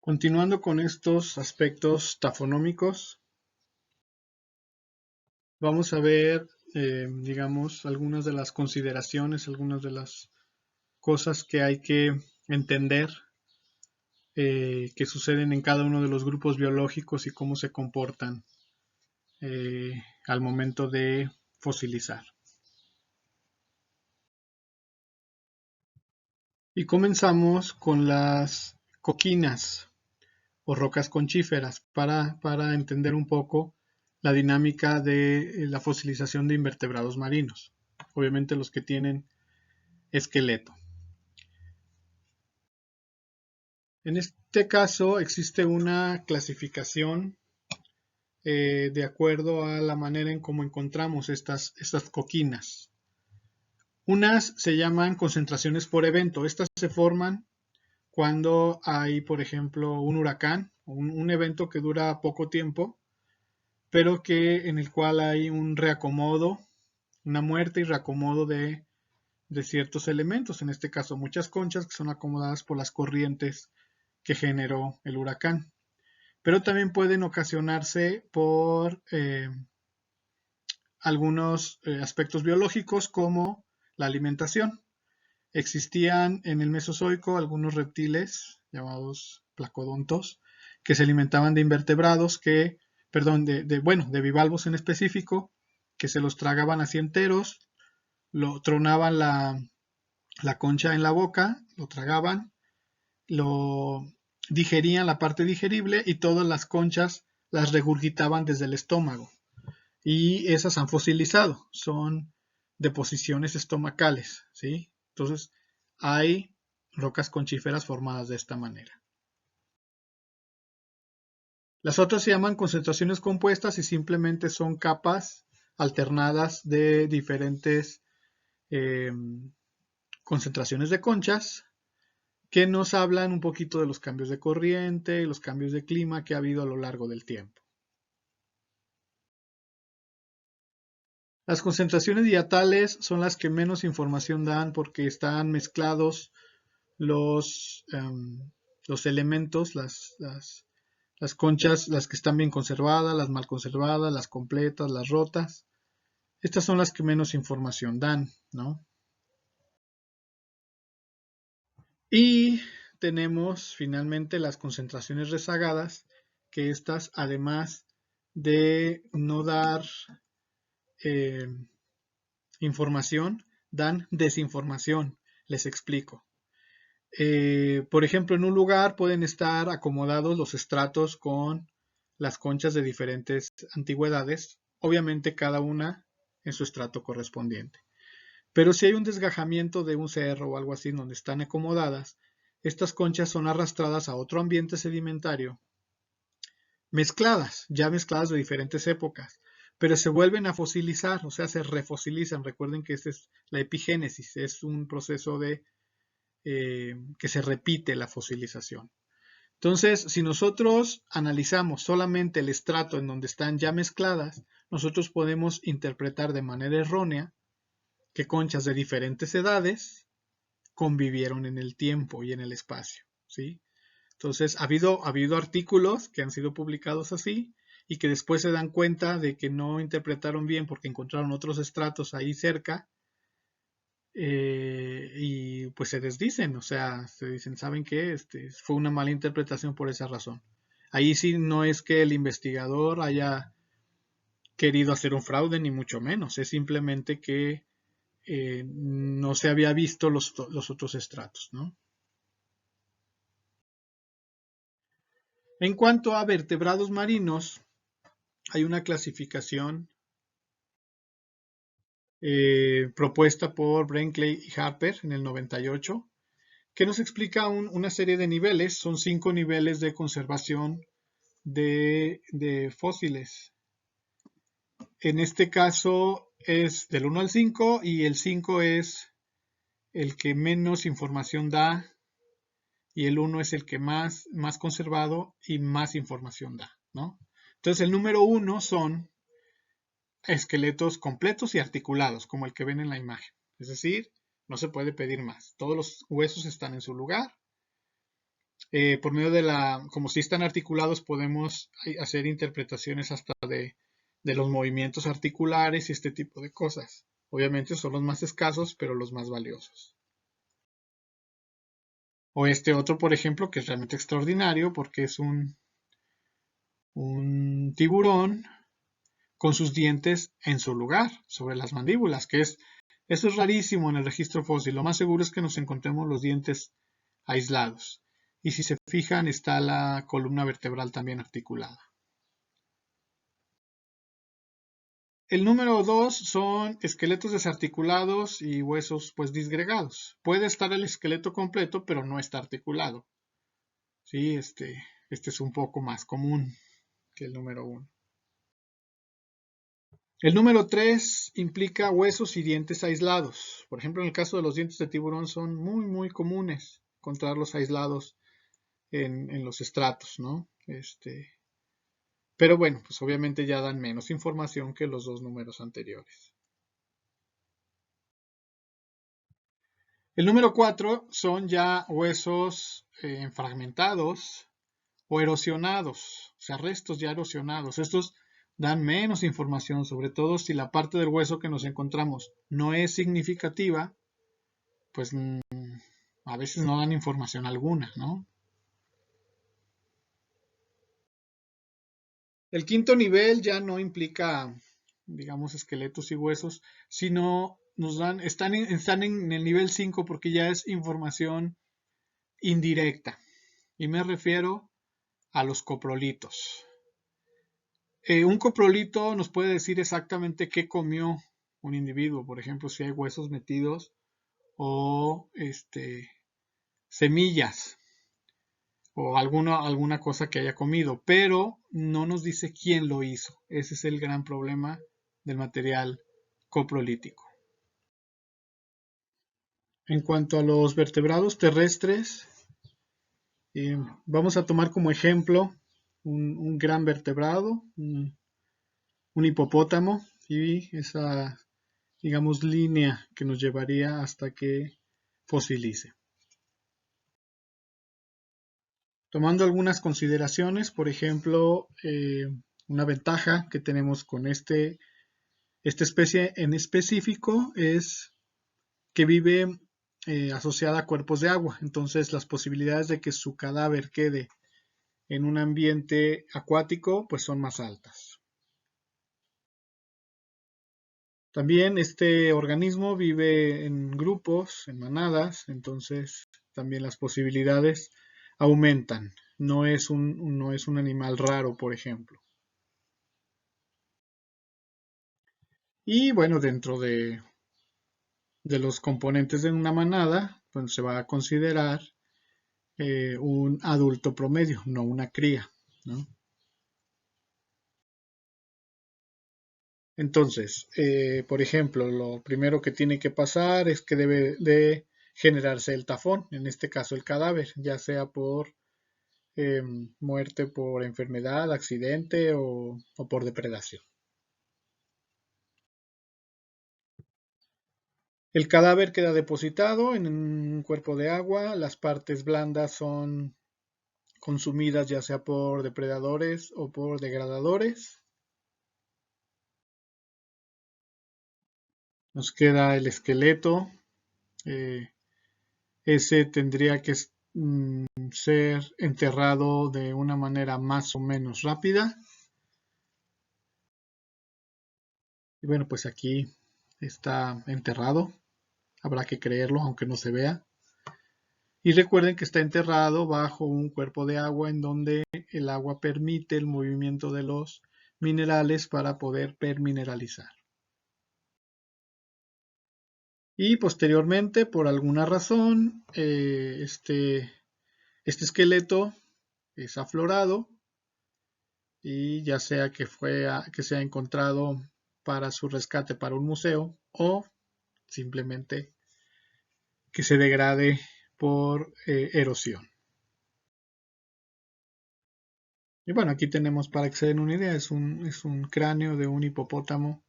Continuando con estos aspectos tafonómicos, vamos a ver, digamos, algunas de las consideraciones, algunas de las cosas que hay que entender que suceden en cada uno de los grupos biológicos y cómo se comportan al momento de fosilizar. Y comenzamos con las coquinas o rocas conchíferas para entender un poco la dinámica de la fosilización de invertebrados marinos, obviamente los que tienen esqueleto. En este caso existe una clasificación de acuerdo a la manera en cómo encontramos estas coquinas. Unas se llaman concentraciones por evento. Estas se forman cuando hay, por ejemplo, un huracán, un evento que dura poco tiempo, pero en el cual hay un reacomodo, una muerte y reacomodo de ciertos elementos, en este caso muchas conchas que son acomodadas por las corrientes que generó el huracán. Pero también pueden ocasionarse por algunos aspectos biológicos como la alimentación. Existían en el Mesozoico algunos reptiles llamados placodontos que se alimentaban de invertebrados de bivalvos en específico, que se los tragaban así enteros, lo tronaban la concha en la boca, lo tragaban, lo digerían la parte digerible y todas las conchas las regurgitaban desde el estómago. Y esas han fosilizado, son deposiciones estomacales, ¿sí? Entonces, hay rocas conchíferas formadas de esta manera. Las otras se llaman concentraciones compuestas y simplemente son capas alternadas de diferentes concentraciones de conchas que nos hablan un poquito de los cambios de corriente, los cambios de clima que ha habido a lo largo del tiempo. Las concentraciones diatales son las que menos información dan porque están mezclados los elementos, las conchas, las que están bien conservadas, las mal conservadas, las completas, las rotas. Estas son las que menos información dan, ¿no? Y tenemos finalmente las concentraciones rezagadas, que estas, además de no dar información, dan desinformación. Les explico. Por ejemplo, en un lugar pueden estar acomodados los estratos con las conchas de diferentes antigüedades, obviamente cada una en su estrato correspondiente. Pero si hay un desgajamiento de un cerro o algo así donde están acomodadas, estas conchas son arrastradas a otro ambiente sedimentario, ya mezcladas de diferentes épocas, pero se vuelven a fosilizar, o sea, se refosilizan. Recuerden que esta es la epigénesis, es un proceso que se repite la fosilización. Entonces, si nosotros analizamos solamente el estrato en donde están ya mezcladas, nosotros podemos interpretar de manera errónea que conchas de diferentes edades convivieron en el tiempo y en el espacio, ¿sí? Entonces, ha habido artículos que han sido publicados así y que después se dan cuenta de que no interpretaron bien porque encontraron otros estratos ahí cerca y pues se desdicen, o sea, se dicen, ¿saben qué? Fue una mala interpretación por esa razón. Ahí sí no es que el investigador haya querido hacer un fraude, ni mucho menos, es simplemente que no se había visto los otros estratos, ¿no? En cuanto a vertebrados marinos, hay una clasificación propuesta por Brinkley y Harper en el 98, que nos explica una serie de niveles. Son 5 niveles de conservación de fósiles. En este caso es del 1 al 5 y el 5 es el que menos información da y el 1 es el que más conservado y más información da, ¿no? Entonces el número 1 son esqueletos completos y articulados, como el que ven en la imagen. Es decir, no se puede pedir más. Todos los huesos están en su lugar. por medio de como si están articulados, podemos hacer interpretaciones hasta de los movimientos articulares y este tipo de cosas. Obviamente son los más escasos, pero los más valiosos. O este otro, por ejemplo, que es realmente extraordinario porque es un tiburón con sus dientes en su lugar, sobre las mandíbulas, eso es rarísimo en el registro fósil. Lo más seguro es que nos encontremos los dientes aislados. Y si se fijan, está la columna vertebral también articulada. El número 2 son esqueletos desarticulados y huesos pues disgregados. Puede estar el esqueleto completo, pero no está articulado. Sí, este es un poco más común que el número 1. El número 3 implica huesos y dientes aislados. Por ejemplo, en el caso de los dientes de tiburón son muy comunes encontrarlos aislados en los estratos, ¿no? Pero bueno, pues obviamente ya dan menos información que los dos números anteriores. El número 4 son ya huesos fragmentados o erosionados, o sea, restos ya erosionados. Estos dan menos información, sobre todo si la parte del hueso que nos encontramos no es significativa, pues a veces no dan información alguna, ¿no? El quinto nivel ya no implica, digamos, esqueletos y huesos, sino están en el nivel 5 porque ya es información indirecta. Y me refiero a los coprolitos. Un coprolito nos puede decir exactamente qué comió un individuo, por ejemplo, si hay huesos metidos o semillas o alguna cosa que haya comido, pero no nos dice quién lo hizo. Ese es el gran problema del material coprolítico. En cuanto a los vertebrados terrestres, vamos a tomar como ejemplo un gran vertebrado, un hipopótamo y esa, digamos, línea que nos llevaría hasta que fosilice. Tomando algunas consideraciones, por ejemplo, una ventaja que tenemos con esta especie en específico es que vive asociada a cuerpos de agua, entonces las posibilidades de que su cadáver quede en un ambiente acuático pues son más altas. También este organismo vive en grupos, en manadas, entonces también las posibilidades aumentan. No es un animal raro, por ejemplo. Y bueno, dentro de los componentes de una manada, pues se va a considerar un adulto promedio, no una cría, ¿no? Entonces, por ejemplo, lo primero que tiene que pasar es que debe de generarse el tafón, en este caso el cadáver, ya sea por muerte por enfermedad, accidente o por depredación. El cadáver queda depositado en un cuerpo de agua, las partes blandas son consumidas ya sea por depredadores o por degradadores. Nos queda el esqueleto, ese tendría que ser enterrado de una manera más o menos rápida. Y bueno, pues aquí está enterrado, habrá que creerlo aunque no se vea. Y recuerden que está enterrado bajo un cuerpo de agua en donde el agua permite el movimiento de los minerales para poder permineralizar. Y posteriormente, por alguna razón, este esqueleto es aflorado y ya sea que sea encontrado para su rescate para un museo o simplemente que se degrade por erosión. Y bueno, aquí tenemos para que se den una idea, es un cráneo de un hipopótamo,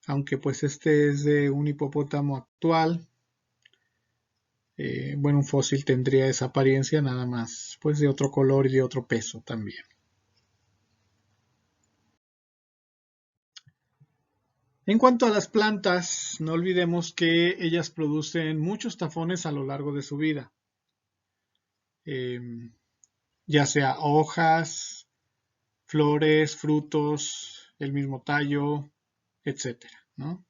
aunque pues este es de un hipopótamo actual, bueno, un fósil tendría esa apariencia, nada más, pues de otro color y de otro peso también. En cuanto a las plantas, no olvidemos que ellas producen muchos tafones a lo largo de su vida, eh, ya sea hojas, flores, frutos, el mismo tallo, etcétera, ¿no?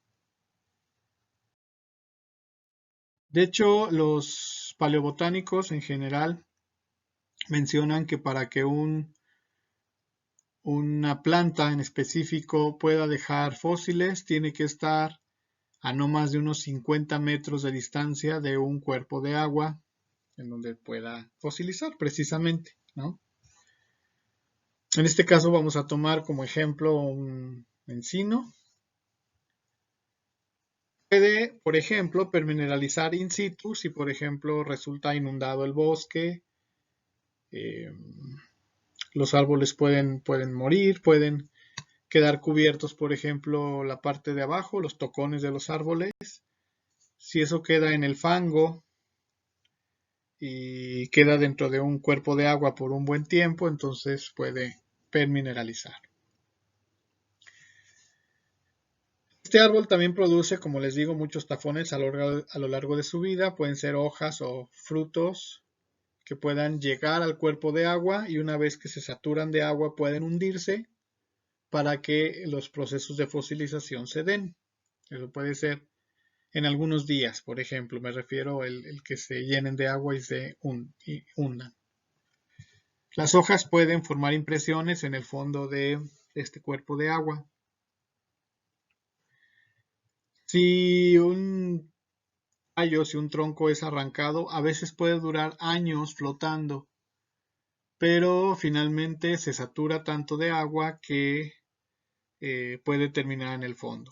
De hecho, los paleobotánicos en general mencionan que para que una planta en específico pueda dejar fósiles, tiene que estar a no más de unos 50 metros de distancia de un cuerpo de agua en donde pueda fosilizar precisamente, ¿no? En este caso vamos a tomar como ejemplo un encino. Puede, por ejemplo, permineralizar in situ si, por ejemplo, resulta inundado el bosque. Eh, los árboles pueden morir, pueden quedar cubiertos, por ejemplo, la parte de abajo, los tocones de los árboles. Si eso queda en el fango y queda dentro de un cuerpo de agua por un buen tiempo, entonces puede permineralizar. Este árbol también produce, como les digo, muchos tafones a lo largo de su vida. Pueden ser hojas o frutos que puedan llegar al cuerpo de agua y una vez que se saturan de agua pueden hundirse para que los procesos de fosilización se den. Eso puede ser en algunos días, por ejemplo, me refiero el que se llenen de agua y se hundan. Las hojas pueden formar impresiones en el fondo de este cuerpo de agua. Si un tallo, si un tronco es arrancado, a veces puede durar años flotando, pero finalmente se satura tanto de agua que puede terminar en el fondo.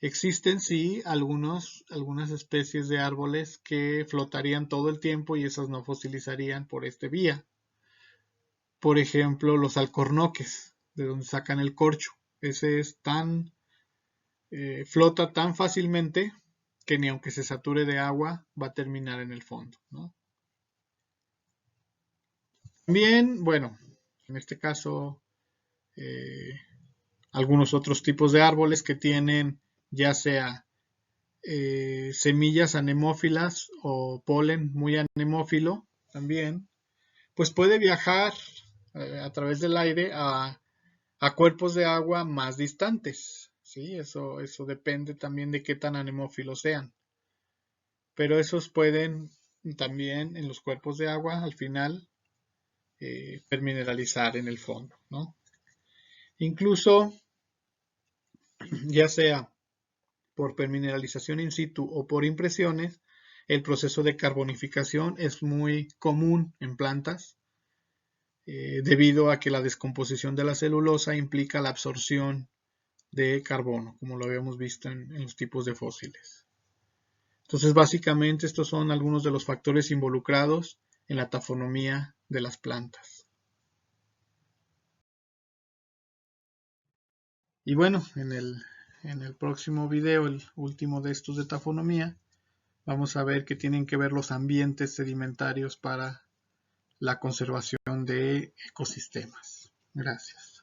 Existen sí algunas especies de árboles que flotarían todo el tiempo y esas no fosilizarían por este vía. Por ejemplo, los alcornoques, de donde sacan el corcho. Ese es flota tan fácilmente que ni aunque se sature de agua va a terminar en el fondo, ¿no? También, bueno, en este caso, eh, algunos otros tipos de árboles que tienen ya sea semillas anemófilas o polen muy anemófilo también, pues puede viajar a través del aire a cuerpos de agua más distantes. ¿Sí? Eso depende también de qué tan anemófilos sean. Pero esos pueden también en los cuerpos de agua al final permineralizar en el fondo, ¿no? Incluso, ya sea por permineralización in situ o por impresiones, el proceso de carbonificación es muy común en plantas debido a que la descomposición de la celulosa implica la absorción de carbono, como lo habíamos visto en los tipos de fósiles. Entonces, básicamente, estos son algunos de los factores involucrados en la tafonomía de las plantas. Y bueno, en el próximo video, el último de estos de tafonomía, vamos a ver qué tienen que ver los ambientes sedimentarios para la conservación de ecosistemas. Gracias.